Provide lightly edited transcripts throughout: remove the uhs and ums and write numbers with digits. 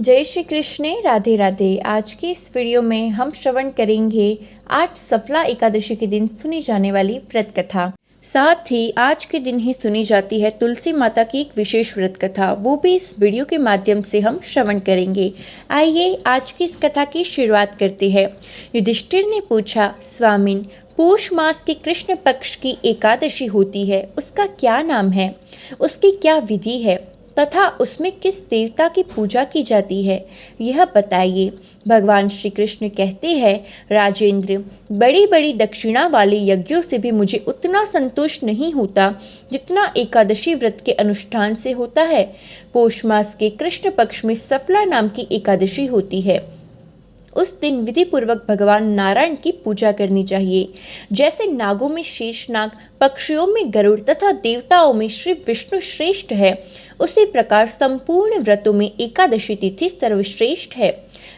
जय श्री कृष्ण, राधे राधे। आज की इस वीडियो में हम श्रवण करेंगे आज सफला एकादशी के दिन सुनी जाने वाली व्रत कथा। साथ ही आज के दिन ही सुनी जाती है तुलसी माता की एक विशेष व्रत कथा, वो भी इस वीडियो के माध्यम से हम श्रवण करेंगे। आइए आज की इस कथा की शुरुआत करते हैं। युधिष्ठिर ने पूछा, स्वामिन, पौष मास के कृष्ण पक्ष की एकादशी होती है, उसका क्या नाम है, उसकी क्या विधि है तथा उसमें किस देवता की पूजा की जाती है, यह बताइए। भगवान श्री कृष्ण कहते हैं, राजेंद्र, बड़ी बड़ी दक्षिणा वाले यज्ञों से भी मुझे उतना संतोष नहीं होता जितना एकादशी व्रत के अनुष्ठान से होता है। पौष मास के कृष्ण पक्ष में सफला नाम की एकादशी होती है। उस दिन विधि पूर्वक भगवान नारायण की पूजा करनी चाहिए। जैसे नागों में शेषनाग, पक्षियों में गरुड़ तथा देवताओं में श्री विष्णु श्रेष्ठ है, उसी प्रकार संपूर्ण व्रतों में एकादशी तिथि सर्वश्रेष्ठ है।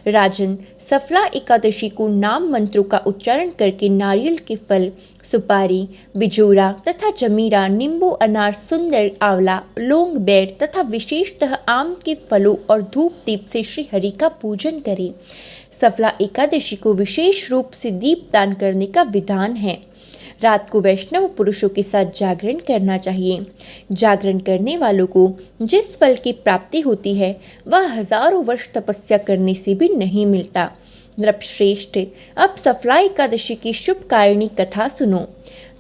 राजन, सफला एकादशी को नाम मंत्रों का उच्चारण करके नारियल के फल, सुपारी, बिजोरा तथा जमीरा, नींबू, अनार, सुंदर, आंवला, लौंग, बेर तथा विशेषतः आम के फलों और धूप दीप से श्री हरि का पूजन करें। सफला एकादशी को विशेष रूप से दीप दान करने का विधान है। रात को वैष्णव पुरुषों के साथ जागरण करना चाहिए। जागरण करने वालों को जिस फल की प्राप्ति होती है वह हजारों वर्ष तपस्या करने से भी नहीं मिलता। नृपश्रेष्ठ, अब सफला एकादशी की शुभ कारिणी कथा सुनो।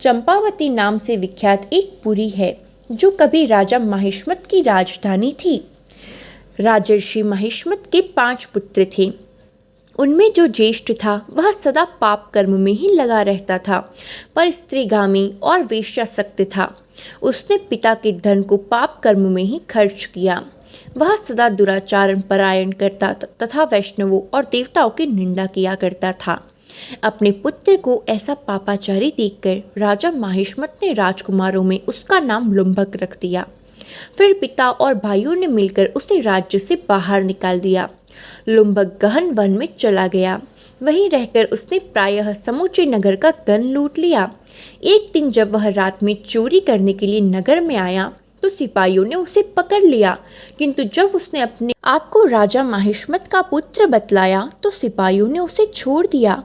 चंपावती नाम से विख्यात एक पुरी है जो कभी राजा माहिष्मत की राजधानी थी। राजर्षि माहिष्मत के 5 पुत्र थे। उनमें जो ज्येष्ठ था वह सदा पाप कर्म में ही लगा रहता था, पर स्त्रीगामी और वेश्यासक्त था। उसने पिता के धन को पाप कर्म में ही खर्च किया। वह सदा दुराचारण परायण करता तथा वैष्णवों और देवताओं की निंदा किया करता था। अपने पुत्र को ऐसा पापाचारी देखकर राजा माहिष्मत ने राजकुमारों में उसका नाम लुम्भक रख दिया। फिर पिता और भाइयों ने मिलकर उसे राज्य से बाहर निकाल दिया। लुम्भक गहन वन में चला गया। वहीं रहकर उसने प्रायः समूचे नगर का धन लूट लिया। एक दिन जब वह रात में चोरी करने के लिए नगर में आया तो सिपाहियों ने उसे पकड़ लिया, किंतु जब उसने अपने आप को राजा माहिष्मत का पुत्र बतलाया तो सिपाहियों ने उसे छोड़ दिया।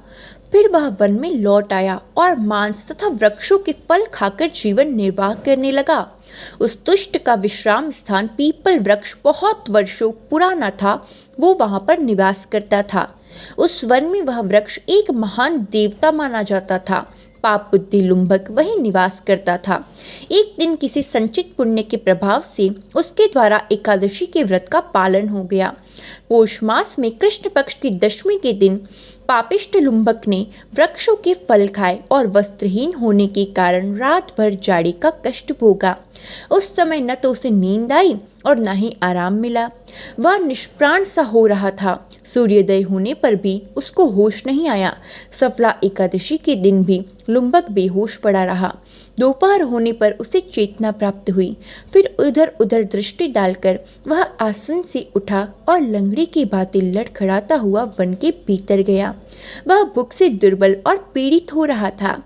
फिर वह वन में लौट आया और मांस तथा वृक्षों के फल खाकर जीवन निर्वाह करने लगा। उस दुष्ट का विश्राम स्थान पीपल वृक्ष बहुत वर्षों पुराना था। वो वहां पर निवास करता था। उस वन में वह वृक्ष एक महान देवता माना जाता था। पाप बुद्धि लुम्भक वही निवास करता था। एक दिन किसी संचित पुण्य के प्रभाव से उसके द्वारा एकादशी के व्रत का पालन हो गया। पौष मास में कृष्ण पक्ष की दशमी के दिन पापिष्ट लुम्भक ने वृक्षों के फल खाए और वस्त्रहीन होने के कारण रात भर जाड़े का कष्ट भोगा। उस समय न तो उसे नींद आई और न ही आराम मिला। वह निष्प्राण सा हो रहा था। सूर्योदय होने पर भी उसको होश नहीं आया। सफला एकादशी के दिन भी लुम्भक बेहोश पड़ा रहा। दोपहर होने पर उसे चेतना प्राप्त हुई। फिर उधर उधर दृष्टि डालकर वह आसन से उठा और लंगड़ी की भांति लड़खड़ाता हुआ वन के भीतर गया। वह भूख से दुर्बल और पीड़ित हो रहा था।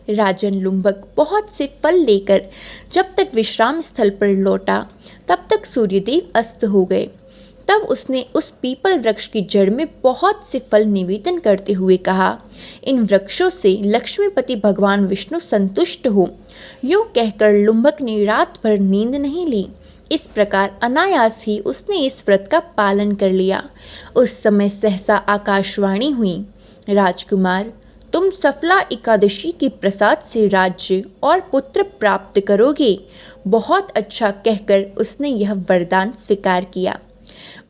राजन लुम्भक बहुत से फल लेकर जब तक विश्राम स्थल पर लौटा तब तक सूर्यदेव अस्त हो गए। तब उसने उस पीपल वृक्ष की जड़ में बहुत से फल निवेदन करते हुए कहा, इन वृक्षों से लक्ष्मीपति भगवान विष्णु संतुष्ट हो। यूं कहकर लुम्भक ने रात भर नींद नहीं ली। इस प्रकार अनायास ही उसने इस व्रत का पालन कर लिया। उस समय सहसा आकाशवाणी हुई, राजकुमार, तुम सफला एकादशी के प्रसाद से राज्य और पुत्र प्राप्त करोगे। बहुत अच्छा कहकर उसने यह वरदान स्वीकार किया।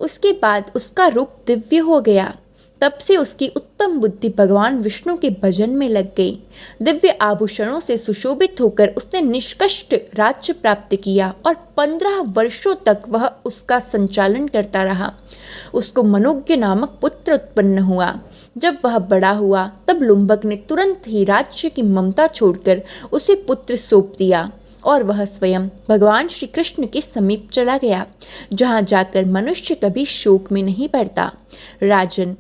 उसके बाद उसका रूप दिव्य हो गया। तब से उसकी उत्तम बुद्धि भगवान विष्णु के भजन में लग गई। दिव्य आभूषणों से सुशोभित होकर उसने निष्कष्ट राज्य प्राप्त किया और 15 वर्षों तक वह उसका संचालन करता रहा। उसको मनोज्ञ नामक पुत्र उत्पन्न हुआ। जब वह बड़ा हुआ तब लुम्भक ने तुरंत ही राज्य की ममता छोड़कर उसे पुत्र सौंप दिया और वह स्वयं भगवान श्री कृष्ण के समीप चला गया, जहाँ जाकर मनुष्य कभी शोक में नहीं पड़ता। राजन,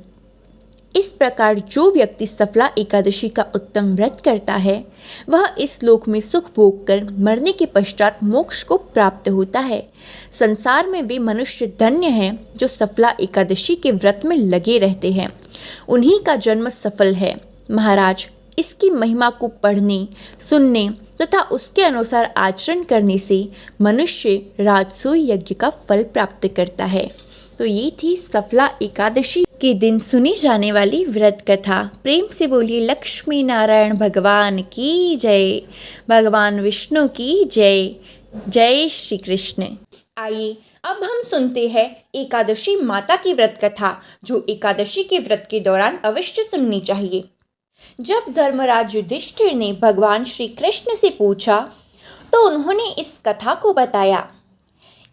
इस प्रकार जो व्यक्ति सफला एकादशी का उत्तम व्रत करता है वह इस लोक में सुख भोग कर मरने के पश्चात मोक्ष को प्राप्त होता है। संसार में वे मनुष्य धन्य हैं जो सफला एकादशी के व्रत में लगे रहते हैं, उन्हीं का जन्म सफल है। महाराज, इसकी महिमा को पढ़ने, सुनने तथा उसके अनुसार आचरण करने से मनुष्य राजसूय यज्ञ का फल प्राप्त करता है। तो ये थी सफला एकादशी के दिन सुनी जाने वाली व्रत कथा। प्रेम से बोलिए लक्ष्मी नारायण भगवान की जय, भगवान विष्णु की जय। जय श्री कृष्ण। आइए अब हम सुनते हैं एकादशी माता की व्रत कथा, जो एकादशी के व्रत के दौरान अवश्य सुननी चाहिए। जब धर्मराज युधिष्ठिर ने भगवान श्री कृष्ण से पूछा तो उन्होंने इस कथा को बताया।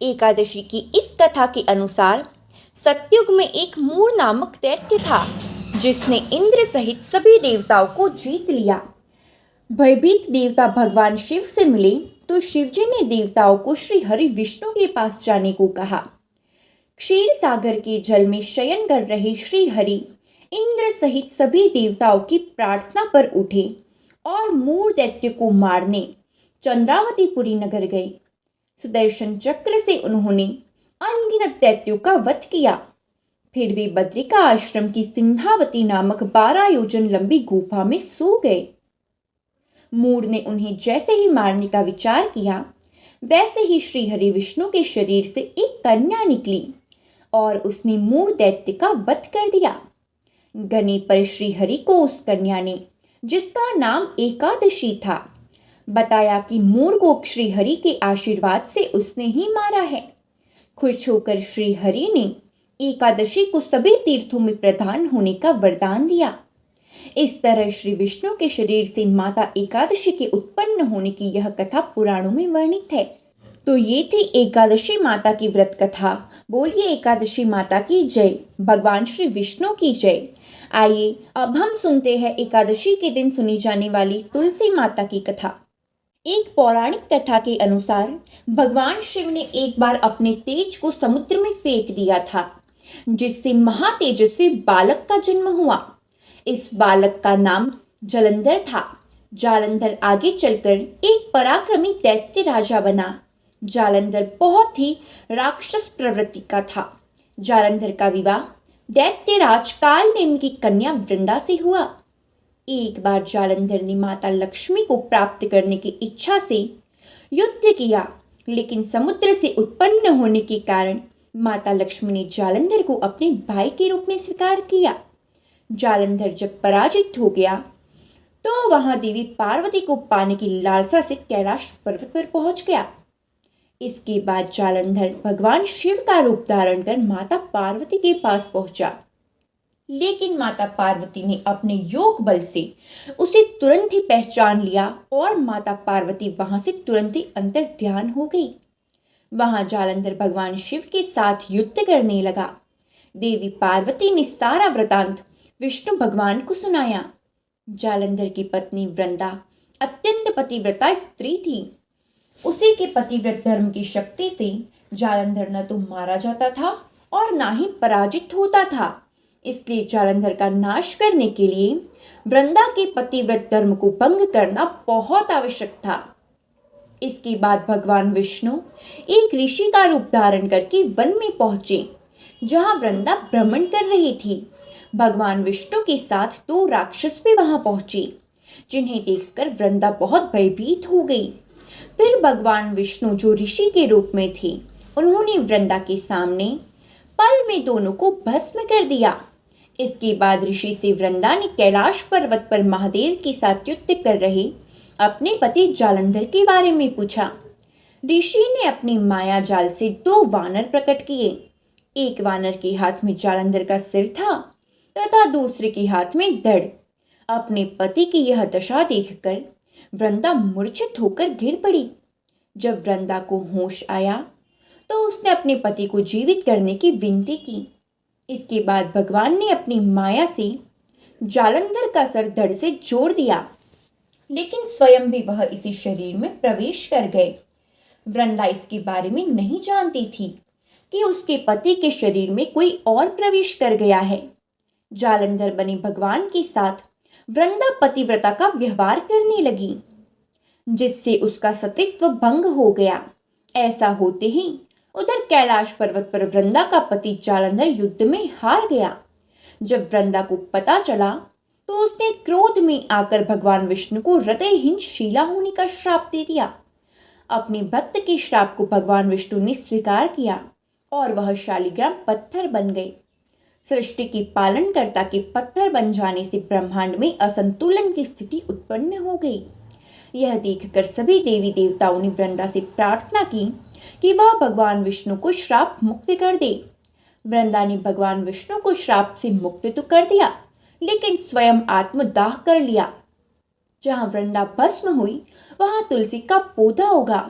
एकादशी की इस कथा के अनुसार सतयुग में एक मूर नामक दैत्य था, जिसने इंद्र सहित सभी देवताओं को जीत लिया। भयभीत देवता भगवान शिव से मिले तो शिवजी ने देवताओं को श्री हरि विष्णु के पास जाने को कहा। क्षीर सागर के जल में शयन कर रहे श्री हरि इंद्र सहित सभी देवताओं की प्रार्थना पर उठे और मूर दैत्य को मारने चंद्रावतीपुरी नगर गए। सुदर्शन चक्र से उन्होंने अनगिनत दैत्यों का वध किया। फिर वे बद्रिका आश्रम की सिंहावती नामक 12 योजन लंबी गुफा में सो गए। मूर ने उन्हें जैसे ही मारने का विचार किया, वैसे ही श्री हरि विष्णु के शरीर से एक कन्या निकली और उसने मूर दैत्य का वध कर दिया। गने पर श्री हरि को उस कन्या ने, जिसका नाम एकादशी था, बताया कि मूर को श्री हरि के आशीर्वाद से उसने ही मारा है। खुश होकर श्री हरि ने एकादशी को सभी तीर्थों में प्रधान होने का वरदान दिया। इस तरह श्री विष्णु के शरीर से माता एकादशी के उत्पन्न होने की यह कथा पुराणों में वर्णित है। तो ये थी एकादशी माता की व्रत कथा। बोलिए एकादशी माता की जय, भगवान श्री विष्णु की जय। आइए अब हम सुनते हैं एकादशी के दिन सुनी जाने वाली तुलसी माता की कथा। एक पौराणिक कथा के अनुसार भगवान शिव ने एक बार अपने तेज को समुद्र में फेंक दिया था, जिससे महातेजस्वी बालक का जन्म हुआ। इस बालक का नाम जालंधर था। जालंधर आगे चलकर एक पराक्रमी दैत्य राजा बना। जालंधर बहुत ही राक्षस प्रवृत्ति का था। जालंधर का विवाह दैत्यराज कालनेमि की कन्या वृंदा से हुआ। एक बार जालंधर ने माता लक्ष्मी को प्राप्त करने की इच्छा से युद्ध किया, लेकिन समुद्र से उत्पन्न होने के कारण माता लक्ष्मी ने जालंधर को अपने भाई के रूप में स्वीकार किया। जालंधर जब पराजित हो गया तो वहां देवी पार्वती को पाने की लालसा से कैलाश पर्वत पर पहुंच गया। इसके बाद जालंधर भगवान शिव का रूप धारण कर माता पार्वती के पास पहुंचा, लेकिन माता पार्वती ने अपने योग बल से उसे तुरंत ही पहचान लिया और माता पार्वती वहां से तुरंत ही अंतर ध्यान हो गई। वहां जालंधर भगवान शिव के साथ युद्ध करने लगा। देवी पार्वती ने सारा वृतांत विष्णु भगवान को सुनाया। जालंधर की पत्नी वृंदा अत्यंत पतिव्रता स्त्री थी। उसी के पतिव्रत धर्म की शक्ति से जालंधर न तो मारा जाता था और ना ही पराजित होता था। इसलिए जालंधर का नाश करने के लिए वृंदा के पतिव्रत धर्म को भंग करना बहुत आवश्यक था। इसके बाद भगवान विष्णु एक ऋषि का रूप धारण करके वन में पहुंचे, जहां वृंदा भ्रमण कर रही थी। भगवान विष्णु के साथ 2 राक्षस भी वहां पहुंचे, जिन्हें देखकर वृंदा बहुत भयभीत हो गई। फिर भगवान विष्णु, जो ऋषि के रूप में थे, उन्होंने वृंदा के सामने पल में दोनों को भस्म कर दिया। इसके बाद ऋषि से वृंदा ने कैलाश पर्वत पर महादेव के साथ युद्ध कर रहे अपने पति जालंधर के बारे में पूछा। ऋषि ने अपनी माया जाल से 2 वानर प्रकट किए। एक वानर के हाथ में जालंधर का सिर था तथा दूसरे के हाथ में धड़। अपने पति की यह दशा देखकर वृंदा मूर्छित होकर गिर पड़ी। जब वृंदा को होश आया तो उसने अपने पति को जीवित करने की विनती की। इसके बाद भगवान ने अपनी माया से जालंधर का सर धड़ से जोड़ दिया, लेकिन स्वयं भी वह इसी शरीर में प्रवेश कर गए। वृंदा इसके बारे में नहीं जानती थी कि उसके पति के शरीर में कोई और प्रवेश कर गया है। जालंधर बने भगवान के साथ वृंदा पतिव्रता का व्यवहार करने लगी, जिससे उसका सतीत्व भंग हो गया। ऐसा होते ही उधर कैलाश पर्वत पर वृंदा का पति जालंधर युद्ध में हार गया। जब वृंदा को पता चला तो उसने क्रोध में आकर भगवान विष्णु को हृदयहीन शीला होने का श्राप दे दिया। अपने भक्त के श्राप को भगवान विष्णु ने स्वीकार किया और वह शालिग्राम पत्थर बन गए। सृष्टि की पालनकर्ता के पत्थर बन जाने से ब्रह्मांड में असंतुलन की स्थिति उत्पन्न हो गई। यह देखकर सभी देवी देवताओं ने वृंदा से प्रार्थना की कि वह भगवान विष्णु को श्राप मुक्त कर दे। वृंदा ने भगवान विष्णु को श्राप से मुक्त तो कर दिया, लेकिन स्वयं आत्मदाह कर लिया। जहां वृंदा भस्म हुई वहां तुलसी का पौधा उगा।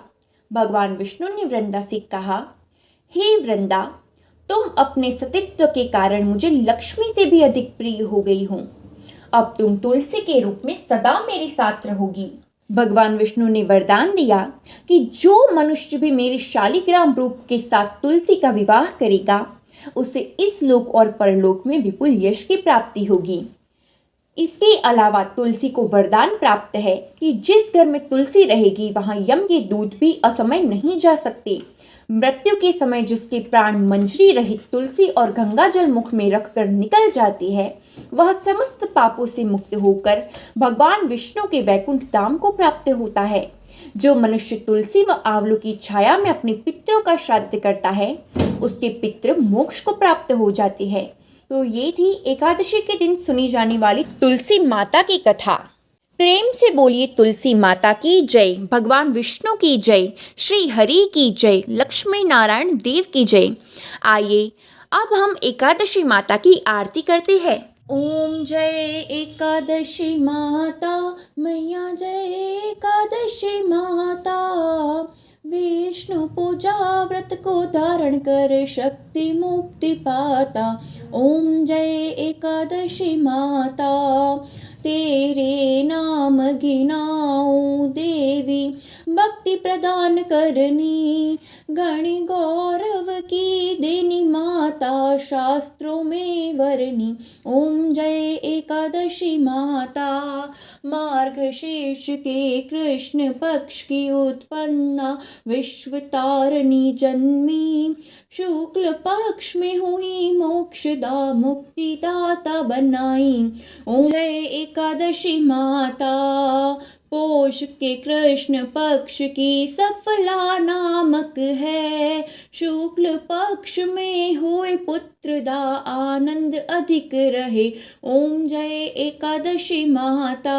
भगवान विष्णु ने वृंदा से कहा, हे वृंदा, तुम अपने सतीत्व के कारण मुझे लक्ष्मी से भी अधिक प्रिय हो गई हो। अब तुम तुलसी के रूप में सदा मेरे साथ रहोगी। भगवान विष्णु ने वरदान दिया कि जो मनुष्य भी मेरे शालिग्राम रूप के साथ तुलसी का विवाह करेगा, उसे इस लोक और परलोक में विपुल यश की प्राप्ति होगी। इसके अलावा तुलसी को वरदान प्राप्त है कि जिस घर में तुलसी रहेगी वहां यम के दूत भी असमय नहीं जा सकते। मृत्यु के समय जिसके प्राण मंजरी रहित तुलसी और गंगा जल मुख में रखकर निकल जाती है, वह समस्त पापों से मुक्त होकर भगवान विष्णु के वैकुंठ धाम को प्राप्त होता है। जो मनुष्य तुलसी व आंवलों की छाया में अपने पितरों का श्राद्ध करता है, उसके पितृ मोक्ष को प्राप्त हो जाते हैं। तो ये थी एकादशी के दिन सुनी जाने वाली तुलसी माता की कथा। प्रेम से बोलिए तुलसी माता की जय, भगवान विष्णु की जय, श्री हरि की जय, लक्ष्मी नारायण देव की जय। आइए अब हम एकादशी माता की आरती करते हैं। ओम जय एकादशी माता मैया, जय एकादशी माता। विष्णु पूजा व्रत को धारण कर शक्ति मुक्ति पाता। ओम जय एकादशी माता, तेरे नाम गिनाऊं देवी, भक्ति प्रदान करनी, गण गौरव की देनी माता, शास्त्रों में वरनी। ओम जय एकादशी माता, मार्गशीर्ष के कृष्ण पक्ष की उत्पन्ना, विश्व तारणी जन्मी, शुक्ल पक्ष में हुई मोक्षदा, मुक्तिदाता बनाई। ओम जय एकादशी माता, पोष के कृष्ण पक्ष की सफला नामक है, शुक्ल पक्ष में हुए पुत्रदा, आनंद अधिक रहे। ओम जय एकादशी माता,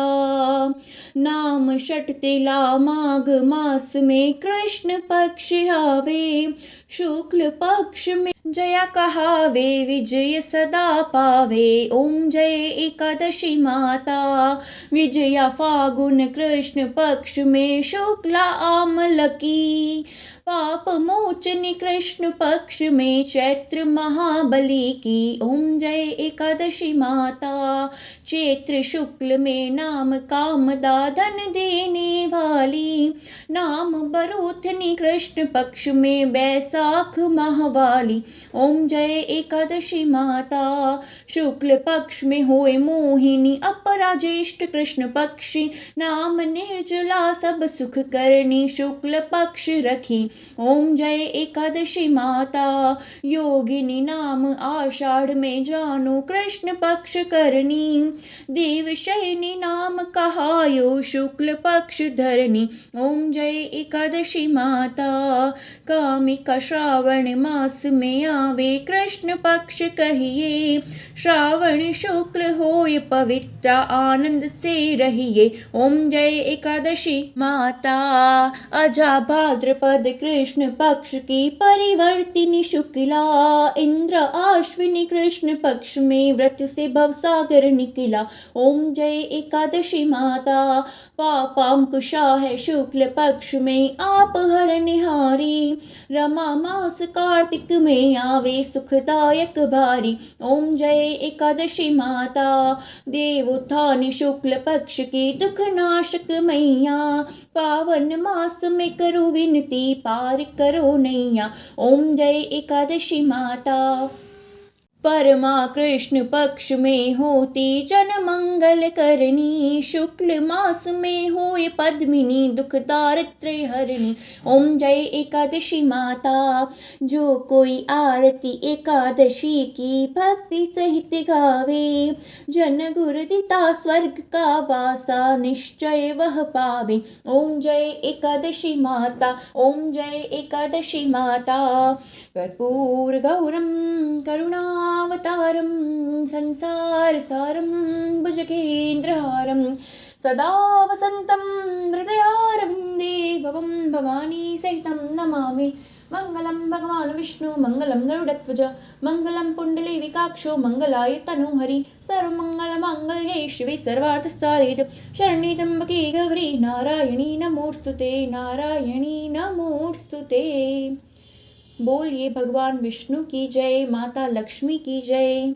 नाम षट तिला माघ मास में कृष्ण पक्ष आवे, शुक्ल पक्ष में जया कहावे, विजय सदा पावे। ओम जय एकादशी माता, विजया फागुन कृष्ण पक्ष में शुक्ला आमल की, पाप मोचनी कृष्ण पक्ष में चैत्र महाबली की। ओम जय एकादशी माता, चैत्र शुक्ल में नाम कामदा, धन देने वाली, नाम बरोथनी कृष्ण पक्ष में बैसाख महावाली। ओम जय एकादशी माता, शुक्ल पक्ष में होए मोहिनी, अपरा ज्येष्ठ कृष्ण पक्षी, नाम निर्जला सब सुख करनी, शुक्ल पक्ष रखी। ओम जय एकादशी माता, योगिनी नाम आषाढ़ में जानो, कृष्ण पक्ष करनी, देवशयनी नाम कहायो, शुक्ल पक्ष धरनी। ओम जय एकादशी माता, कामिका श्रावण मास में आवे, कृष्ण पक्ष कहिए, श्रावण शुक्ल होय पवित्र, आनंद से रहिए। ओम जय एकादशी माता, अजा भाद्रपद कृष्ण पक्ष की परिवर्तिनी शुक्ला, इंद्र आश्विनी कृष्ण पक्ष में व्रत से भवसागर निकला। ओम जय एकादशी माता, पापांकुशा है शुक्ल पक्ष में आप हरनिहारी, रमा मास कार्तिक में आवे सुखदायक भारी। ओम जय एकादशी माता, देवोत्थान शुक्ल पक्ष की दुख नाशक मैया, पावन मास में करो विनती, पार करो नैया। ओम जय एकादशी माता, परमा कृष्ण पक्ष में होती जन मंगल करनी, शुक्ल मास में होए पद्मिनी दुख दारिद्र्य हरणी। ओम जय एकादशी माता, जो कोई आरती एकादशी की भक्ति सहित गावे, जन गुरुदिता स्वर्ग का वासा निश्चय वह पावे। ओम जय एकादशी माता, ओम जय एकादशी माता। कर्पूर गौरम करुणावतारम संसारसारं भुजगेन्द्रहारं सदा वसन्तं हृदयारविन्दे भवं भवानी सहितं नमामि। मंगलम भगवान विष्णु मंगलम गरुड़ध्वज मंगलम पुंडलीकाक्षो मंगलाय तनोहरि, सर्वमंगल मांगल्ये शिवे सर्वार्थ साधिके, शरण्ये त्र्यंबके गौरी नारायणी नमोस्तुते, नारायणी नमोस्तुते। बोलिए भगवान विष्णु की जय, माता लक्ष्मी की जय।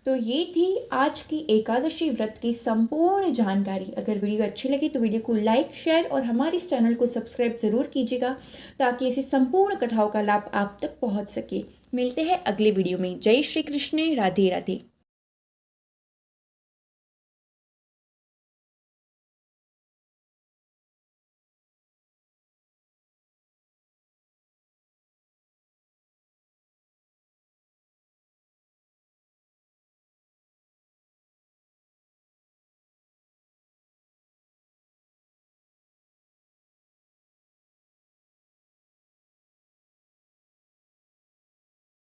तो ये थी आज की एकादशी व्रत की संपूर्ण जानकारी। अगर वीडियो अच्छी लगी तो वीडियो को लाइक, शेयर और हमारे इस चैनल को सब्सक्राइब ज़रूर कीजिएगा, ताकि ऐसी संपूर्ण कथाओं का लाभ आप तक पहुंच सके। मिलते हैं अगले वीडियो में। जय श्री कृष्ण, राधे राधे।